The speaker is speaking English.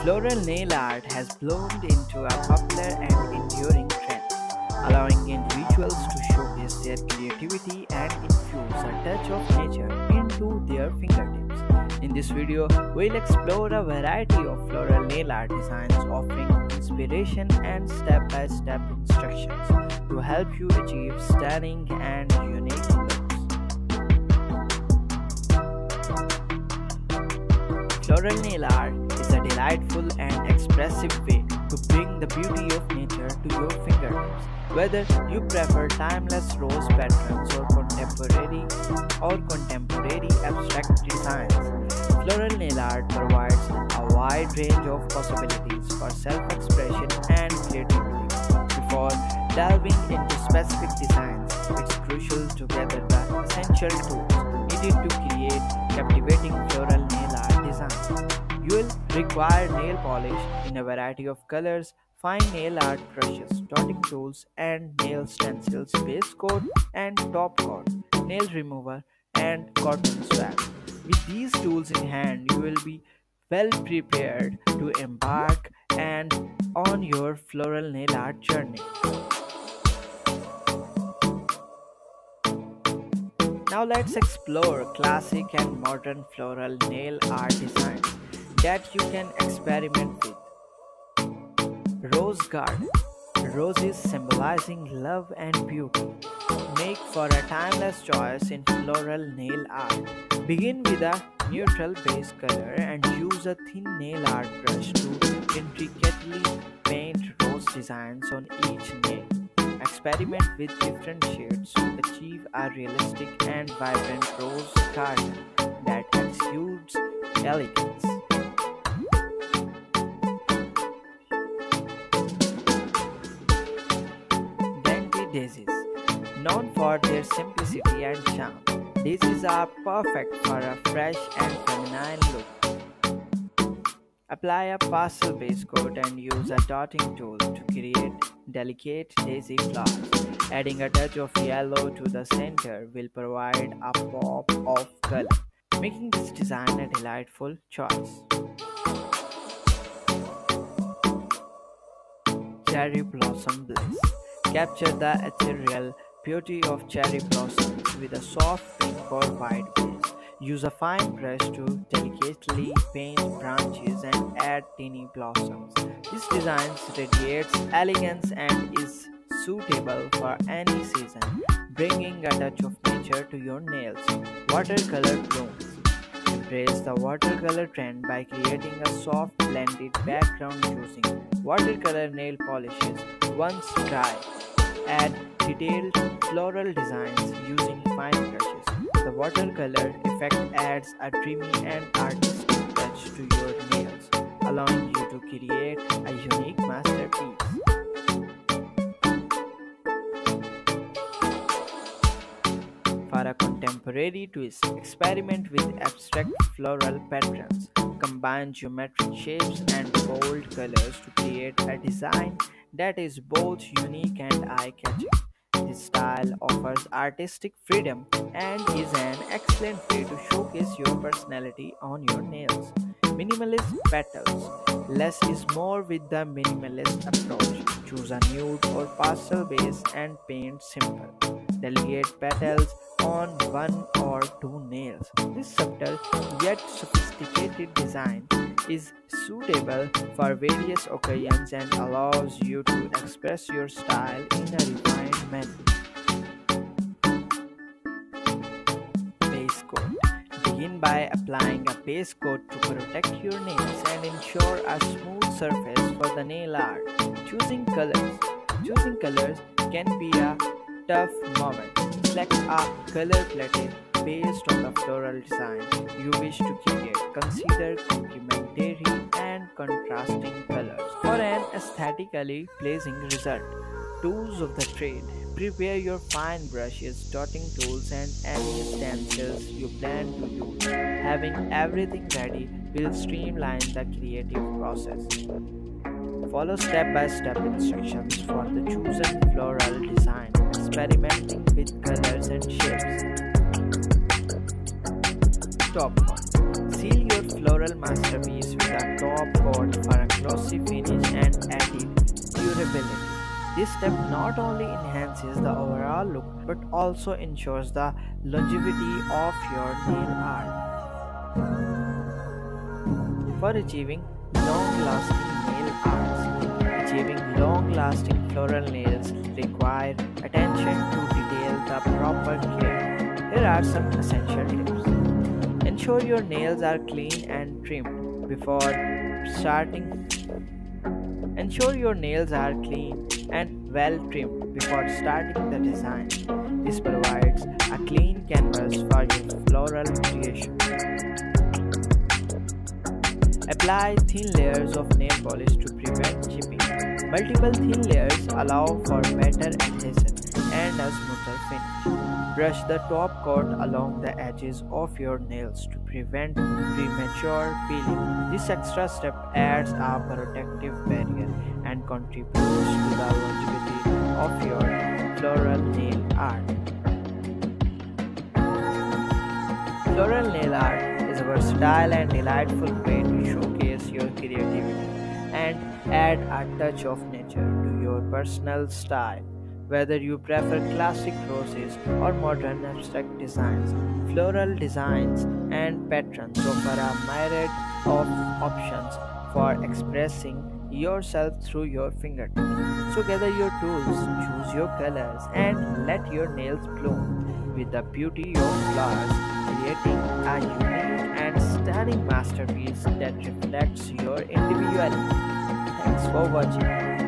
Floral nail art has bloomed into a popular and enduring trend, allowing individuals to showcase their creativity and infuse a touch of nature into their fingertips. In this video, we'll explore a variety of floral nail art designs offering inspiration and step-by-step instructions to help you achieve stunning and unique looks. Floral nail art is a delightful and expressive way to bring the beauty of nature to your fingertips. Whether you prefer timeless rose patterns or contemporary abstract designs, floral nail art provides a wide range of possibilities for self-expression and creativity. Before delving into specific designs, it's crucial to gather the essential tools needed to create captivating floral nail art designs. You will require nail polish in a variety of colors, fine nail art brushes, dotting tools, and nail stencils, base coat and top coat, nail remover, and cotton swab. With these tools in hand, you will be well prepared to embark and on your floral nail art journey. Now let's explore classic and modern floral nail art designs that you can experiment with. Rose garden. Roses symbolizing love and beauty make for a timeless choice in floral nail art. Begin with a neutral base color and use a thin nail art brush to intricately paint rose designs on each nail. Experiment with different shades to achieve a realistic and vibrant rose garden that exudes elegance. Daisies. Known for their simplicity and charm, daisies are perfect for a fresh and feminine look. Apply a pastel base coat and use a dotting tool to create delicate daisy flowers. Adding a touch of yellow to the center will provide a pop of color, making this design a delightful choice. Cherry Blossom Bliss. Capture the ethereal beauty of cherry blossoms with a soft pink or white base. Use a fine brush to delicately paint branches and add tiny blossoms. This design radiates elegance and is suitable for any season, bringing a touch of nature to your nails. Watercolor blooms. Embrace the watercolor trend by creating a soft blended background using watercolor nail polishes. Once dry, add detailed floral designs using fine brushes. The watercolor effect adds a dreamy and artistic touch to your nails, allowing you to create a unique masterpiece. For a contemporary twist, experiment with abstract floral patterns. Combine geometric shapes and bold colors to create a design that is both unique and eye-catching. This style offers artistic freedom and is an excellent way to showcase your personality on your nails. Minimalist petals. Less is more with the minimalist approach. Choose a nude or pastel base and paint simple, delicate petals on one or two nails. This subtle yet sophisticated design is suitable for various occasions and allows you to express your style in a refined manner. Base coat. Begin by applying a base coat to protect your nails and ensure a smooth surface for the nail art. Choosing colors. Choosing colors can be a tough moment. Select a color palette based on the floral design you wish to create. Consider complementary and contrasting colors for an aesthetically pleasing result. Tools of the trade. Prepare your fine brushes, dotting tools, and any stencils you plan to use. Having everything ready will streamline the creative process. Follow step-by-step instructions for the chosen floral design, experimenting with colors and shapes. Top coat. Seal your floral masterpiece with a top coat for a glossy finish and added durability. This step not only enhances the overall look but also ensures the longevity of your nail art. For achieving long-lasting nail arts, achieving long-lasting floral nails require attention to detail, the proper care. Here are some essential tips. Ensure your nails are clean and trimmed before starting. Ensure your nails are clean and well trimmed before starting the design. This provides a clean canvas for your floral creation. Apply thin layers of nail polish to prevent chipping. Multiple thin layers allow for better adhesion and a smoother finish. Brush the top coat along the edges of your nails to prevent premature peeling. This extra step adds a protective barrier and contributes to the longevity of your floral nail art. Floral nail art is a versatile and delightful way to showcase your creativity and add a touch of nature to your personal style. Whether you prefer classic roses or modern abstract designs, floral designs and patterns offer a myriad of options for expressing yourself through your fingertips. So gather your tools, choose your colors, and let your nails bloom with the beauty of flowers, creating a unique and stunning masterpiece that reflects your individuality. Thanks for watching.